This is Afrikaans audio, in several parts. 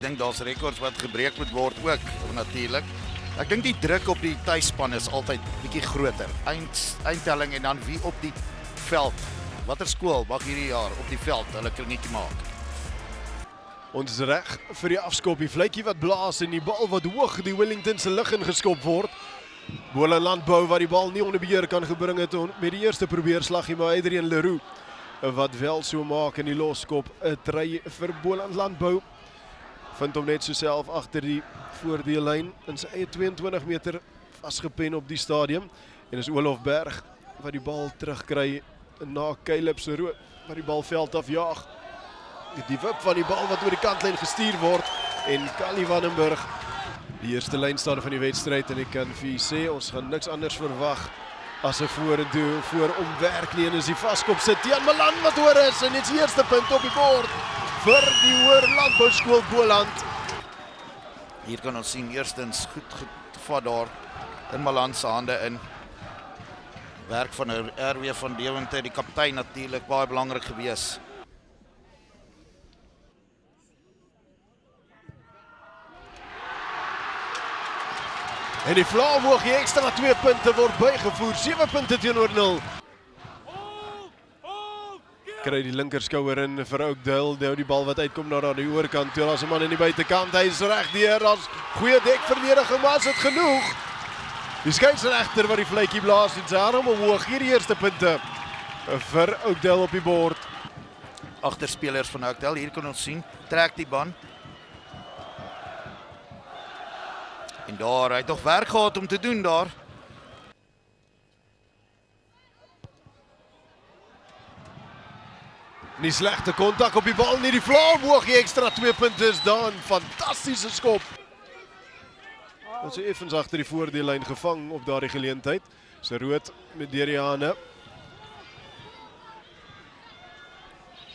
Ek dink daar's rekords wat gebreek moet word ook, natuurlik. Ek dink die druk op die tuisspan is altyd bietjie groter. Eindtelling en dan wie op die veld. Watter skool mag hierdie jaar op die veld hulle kringetjie maak? Ons is reg vir die afskop, die vletjie wat blaas en die bal wat hoog die Wellington se lug ingeskop word. Boland Landbou wat die bal nie onder beheer kan gebring het met die eerste probeerslaggie, maar Adrian Leroux wat wel so maak in die loskop. 'n try vir Boland Landbou. Vind hom net so self agter die voordeellyn in sy eie 22 meter vasgepen op die stadium. En is Olof Berg wat die bal terugkry na Caleb se rood wat die bal veld afjaag. Die wip van die bal wat oor die kantlyn gestuur word en Callie Vandenburg die eerste lynstaande van die wedstryd en ek kan vir u sê ons gaan niks anders verwag as 'n vorentoe voor omwerk nie en is die vaskop sit Jan Malan wat hoor is en dit is die eerste punt op die bord vir die Hoër Landbouskool Boland. Hier kan ons sien eerstens goed gevat daar in Malan se hande in. Werk van RW van Deventer, die kaptein natuurlik baie belangrik gewees. En die Vlaamwoordjie ekstra 2 punte word bygevoer, 7 punte teenoor 0. Kry die linkerskouer in vir Oakdale, die bal wat uitkom na die oorkant toe, as 'n man in die buitekant, hy is reg deur, daar's goeie dekverdediging, maar is dit genoeg? Die skeieregter wat die fluitjie blaas en sy arm omhoog, hier die eerste punte vir Oakdale op die bord. Agterspelers van Oakdale, hier kan ons sien, trek die baan. En daar, hy het nog werk gehad om te doen daar. Nie slegte kontak op die bal nie, die Vlaamwoordjie ekstra 2 punte is dan, fantastiese skop. Ons het effens agter die voordeellyn gevang op daardie geleentheid. Sy rood met Deriane.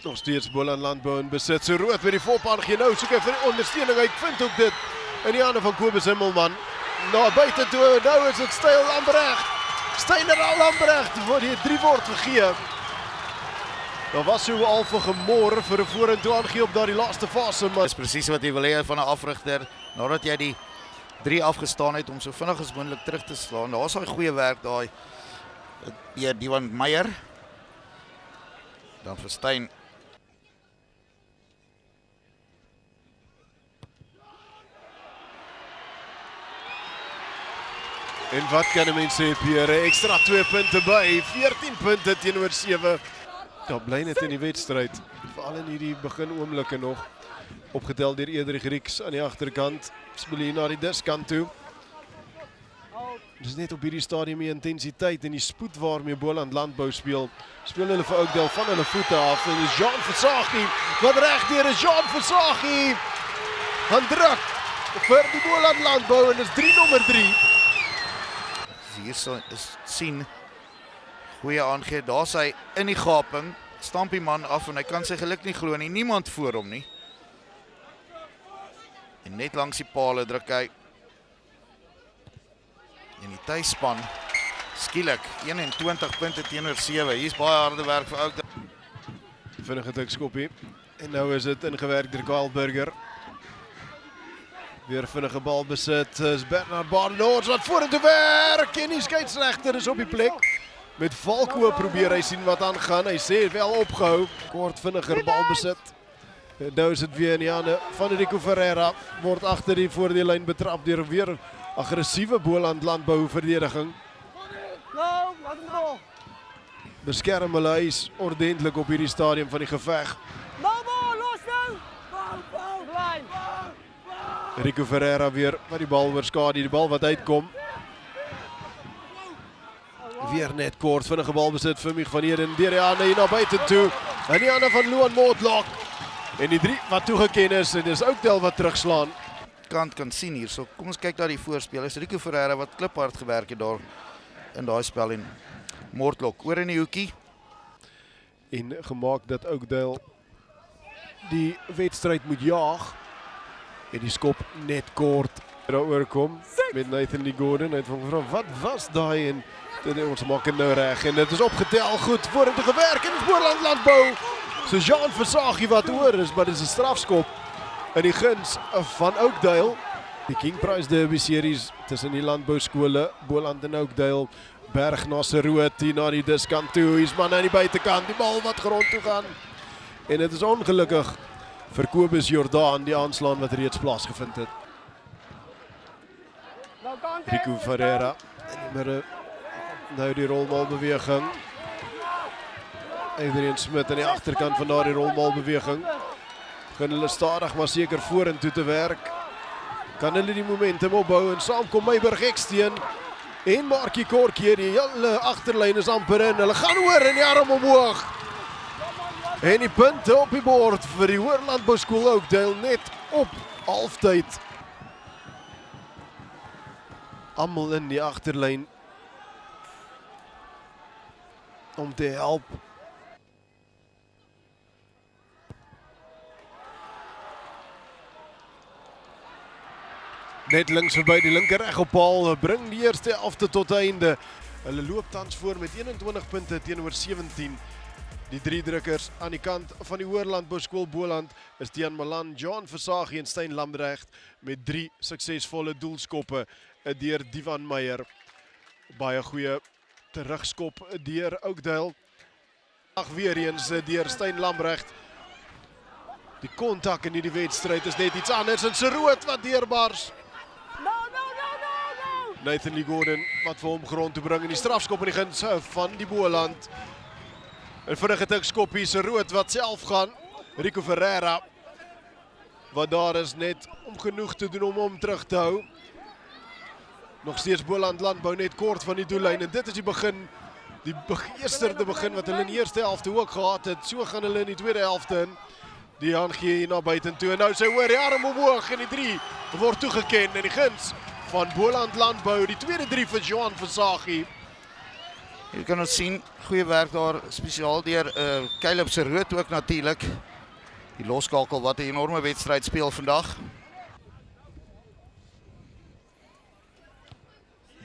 Nog steeds Boland Landbou in besit. Sy rood met die volpan gee nou, soek hy vir die ondersteuning, hy vind ook dit in die hande van Kobus Himmelman. Na buite toe, nou is dit Styl Lambrecht. Steiner Lambrecht, waar die 3 word gegee. Daar was so al vir gemor vir 'n vorentoe aangee op daardie laaste fase, maar Dis presies wat jy wil hê van 'n afrigter, nadat jy die 3 afgestaan het om so vinnig as moontlik terug te slaan. Daar's daai goeie werk daai Diwan Meyer. Dan Verstein. en wat kan 'n mens sê, Pierre? Ekstra 2 punte by, 14 punte teenoor 7. Daar bly net in die wedstryd, veral in hierdie begin oomblikke nog. Opgetel deur Edrie Grieks aan die agterkant, speel hier na die diskant toe. Dis net op hierdie stadium die intensiteit en die spoed waarmee Boland Landbou speel. Speel hulle vir Oakdale van hulle voete af en dis Jean Versagie wat regdeur is. Jean Versagie gaan druk vir die Boland Landbou en dis 3 nommer 3. Hier is sien goeie aangee. Daar's hy in die gaping. Stamp die man af en hy kan sy geluk nie glo nie. Niemand voor hom nie. En net langs die pale druk hy. En die tuisspan skielik 21 punte teenoor 7. Hier's baie harde werk vir Oakdale. Vinnige tikskoppie. En nou is dit ingewerk deur Kyle Burger. Weer vinnige bal besit is Bernard Barnards wat vorentoe werk en die skeieregter is op die plek. Met Valko probeer hy sien wat aangaan. Hy sê wel opgehou. Kort vinniger bal besit. Nou is dit weer in die hande van Rico Ferreira. Word agter die voordeellyn betrap deur weer aggressiewe Boland Landbou verdediging. Beskerm hulle huis ordentlik op hierdie stadium van die geveg. Rico Ferreira weer wat die bal oorskadu, die bal wat uitkom. Weer net kort vinnige bal besit vir Mig van Eden. Deriane hier na buite toe. En die hande van Loan Motlok. En die 3 wat toegeken is en dis Oakdale wat terugslaan. Kant kan sien hier. So kom ons kyk na die voorspelers. Rico Ferreira wat kliphard gewerk het daar in daai spel en Motlok oor in die hoekie. En gemaak dat Oakdale die wedstryd moet jaag. En die skop net kort daaroor kom met Nathan Lee Gordon. Hy het van gevra, wat was daai? En ons maak dit nou reg en dit is opgetel goed vorentoe gewerk en Boland Landbou. So Jean Versagie wat hoor is, maar dit is 'n strafskop. in die guns van Oakdale. Die King Prize Derby series tussen die landbouskole Boland en Oakdale. Berg na sy rood hier na die diskant toe. Hier's man aan die buitekant, die bal wat grond toe gaan. En dit is ongelukkig vir Kobus Jordaan die aanslaan wat reeds plaasgevind het. Rico Ferreira in die midde. Nou die rolbalbeweging. Adrian Smith aan die agterkant van daardie rolbalbeweging. Gaan hulle stadig maar seker vorentoe te werk. Kan hulle die momentum opbou en saam kom Meiburg Eksteen en Markie Kortjie. Die hele agterlyn is amper in. Hulle gaan oor en die arm omhoog. En die punte op die bord vir die Hoër Landbouskool Oakdale net op halftyd. Almal in die agterlyn om te help. Net links verby die linker reg op paal, bring die eerste helfte tot einde. Hulle loop tans voor met 21 punte teenoor 17. Die drie drukkers aan die kant van die Hoër Landbouskool Boland is Tiaan Malan, John Versagie en Stein Lambrecht met 3 suksesvolle doelskoppe deur Divan Meyer. Baie goeie terugskop deur Oakdale. Weer eens deur Stein Lambrecht. Die kontak in die wedstryd is net iets anders en sy rood wat deurbars. Nathan Lee Gordon wat vir hom grond toe bring in die strafskop in die guns van die Boland. En vinnige tikskoppies rood wat self gaan. Rico Ferreira wat daar is net om genoeg te doen om hom terug te hou. Nog steeds Boland Landbou net kort van die doellyn en dit is die begin, die begeesterde begin wat hulle in die eerste helfte ook gehad het. So gaan hulle in die tweede helfte in. Die gee hier na buitentoe en nou sy hoor die arm omhoog en die 3 word toegeken in die guns van Boland Landbou. Die tweede 3 vir Johan Versagie. Jy kan ons sien, goeie werk daar, spesiaal deur Caleb se rood ook natuurlik. Die loskakel wat 'n enorme wedstryd speel vandag.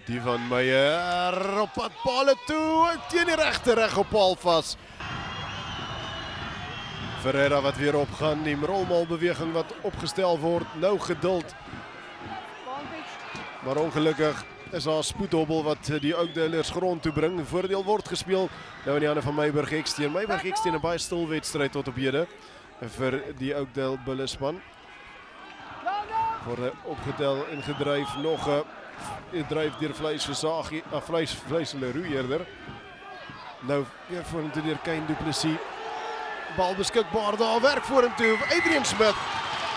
Divan Meyer op pad paal toe, teen die regte reg op paal vas. Ferreira wat weer opgaan, die rolmalbeweging wat opgestel word, nou geduld. Maar ongelukkig is daar 'n spoedhobbel wat die Oakdalers grond toe bring. Voordeel word gespeel nou in die hande van Meiburg Eksteen. Meiburg Eksteen 'n baie stil wedstryd tot op hede vir die Oakdale Bullespan. Word opgetel en gedryf nog 'n dryf deur Vleis Leroux eerder. Nou weer vorentoe deur Kane Du Plessis. Bal beskikbaar daar, werk vorentoe. Adrian Smith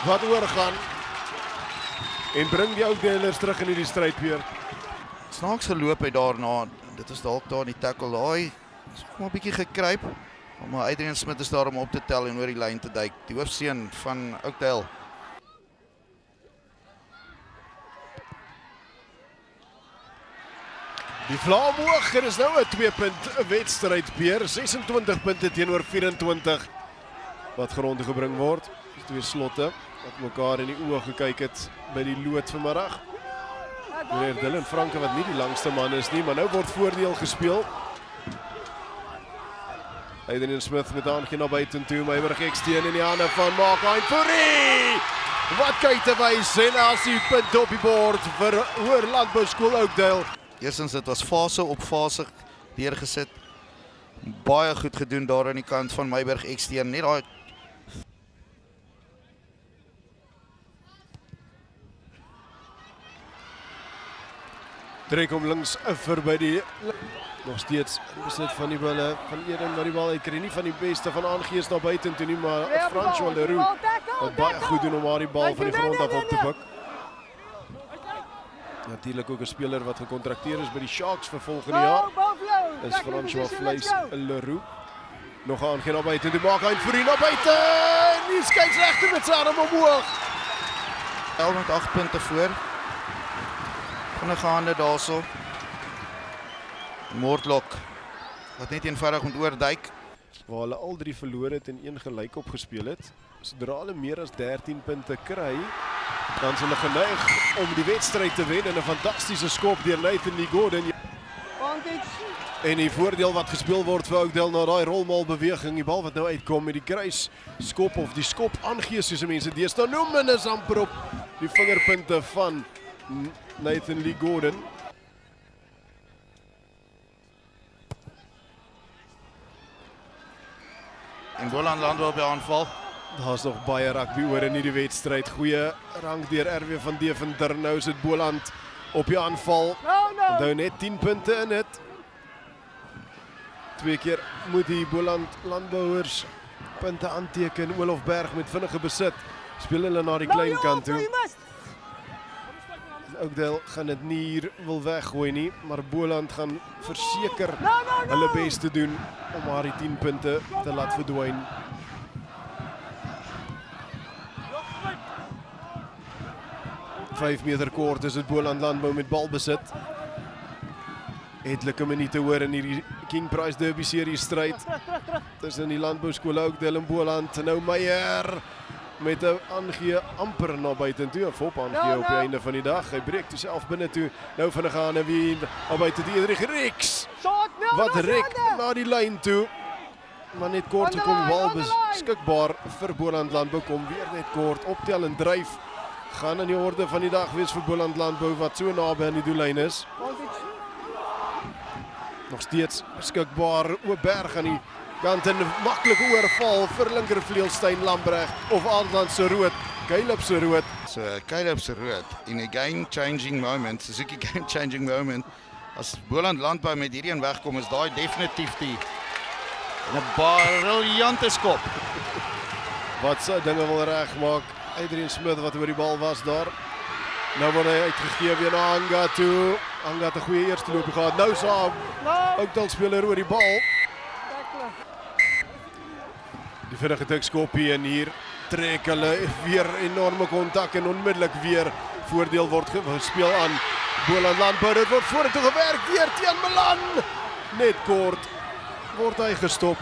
wat oorgaan en bring die Oakdalers terug in die stryd weer. Snaaks geloop hy daarna. Dit is dalk daar in die tackle laai. Is kom 'n bietjie gekruip. Maar Adrian Smith is daar om op te tel en oor die lyn te duik. Die hoofseun van Oakdale. Die Vlaamhoog, er is nou 'n 2-punt wedstryd Peer, 26 punte teenoor 24 wat grond toe gebring word. Die twee slotte wat mekaar in die oë gekyk het by die lood vanmiddag. Meneer Dylan Franke wat nie die langste man is nie, maar nou word voordeel gespeel. Adrian Smith met aangee na buitentoe, Meiburg Eksteen in die hande van Mark Fourie. Wat kyk te wys en as die punt op die bord vir Hoër Landbouskool Oakdale. Eerstens dit was fase op fase deurgesit. Baie goed gedoen daar aan die kant van Meiburg Eksteen. Net daai trek hom links verby die nog steeds besit van die bulle van Eden wat die bal uitkry. Nie van die beste van aangees na buitentoe nie, maar François Leroux wat baie goed doen om haar die bal van die grond af op te pik. Natuurlik ook 'n speler wat gekontrakteer is by die Sharks vir volgende jaar. Is François Vleis Leroux. Nog aangee na buite, die maak hy vir na buite. Die skeieregter met sy arm omhoog. 8 punte voor. Gaande daarso. Moordlok wat net eenvoudig moet oorduik. Waar hulle al 3 verloor het en 1 gelyk opgespeel het. Sodra hulle meer as 13 punte kry, dan is hulle geneig om die wedstryd te wen en 'n fantastiese skop deur Nathan Lee Gordon. En die voordeel wat gespeel word vir Oakdale na daai rolmalbeweging, die bal wat nou uitkom met die kruis skop of die skop aangee soos mense deesdae noem, en is amper op die vingerpunte van Nathan Lee Gordon. En Boland Landbou op die aanval. Daar's nog baie rugby oor in hierdie wedstryd. Goeie rank deur RW van Deventer. Nou is dit Boland op die aanval. Onthou net 10 punte in dit. 2 keer moet die Boland Landbouers punte aanteken. Olof Berg met vinnige besit. Speel hulle na die klein kant toe. Oakdale gaan dit nie hier wil weggooi nie, maar Boland gaan verseker hulle bes te doen om maar die 10 punte te laat verdwyn. ...5 meter kort is dit Boland Landbou met balbesit. Etlike minute hoor in hierdie King Prize Derby serie stryd. Tussen die Landbouskool Oakdale en Boland. Nou Meyer met 'n aangee amper na buitentoe, 'n fop aangee op die einde van die dag. Hy breek toe self binne toe. Nou vinnig gaan en wie na buite die Edrich Reeks. Wat rek na die lyn toe. Maar net kort gekom, bal beskikbaar vir Boland Landbou, kom weer net kort optel en dryf. Gaan in die orde van die dag wees vir Boland Landbou wat so naby aan die doellyn is. Nog steeds beskikbaar Oberg aan die kant en maklike oorval vir linkervleuelstein Lambrecht of Adland se rood, Caleb se rood. So Caleb se rood in 'n game-changing moment, Suzuki game-changing moment. As Boland Landbou met hierdie een wegkom, is daai definitief die 'n briljante skop. Wat sy dinge wil regmaak. Adrian Smith wat oor die bal was daar. Nou word hy uitgegee weer na Anga toe. Anga het 'n goeie eerste loopie gehad. Nou saam Oakdale speler oor die bal. Die vinnige tikskoppie en hier trek hulle weer enorme kontak en onmiddellik weer voordeel word gespeel aan Boland Landbou. Dit word vorentoe gewerk weer teen Milan. Net kort word hy gestop.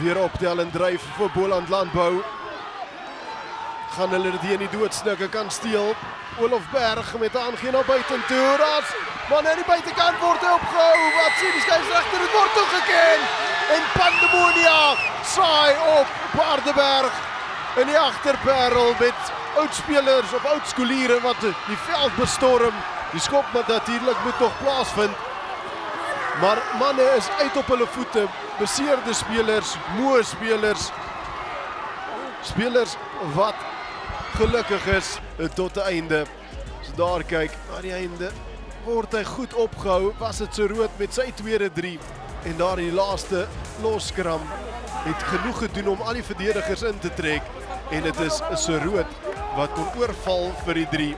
Weer optel en dryf vir Boland Landbou. Gaan hulle dit hier in die doodsnikke kan steel. Olof Berg met 'n aangee na buitentoe. Maar aan die buitekant word hy opgehou. Wat sê die skeieregter? Dit word toegeken. En Pandemonia saai op Paardenberg in die agterparel met oudspelers of oudskooliere wat die veld bestorm. Die skop wat natuurlik moet nog plaasvind. Maar manne is uit op hulle voete. Beseerde spelers, moe spelers. Spelers wat gelukkig is tot die einde. As daar kyk na die einde word hy goed opgehou. Was dit so rood met sy tweede 3 en daar in die laaste loskram het genoeg gedoen om al die verdedigers in te trek en dit is so rood wat kon oorval vir die 3.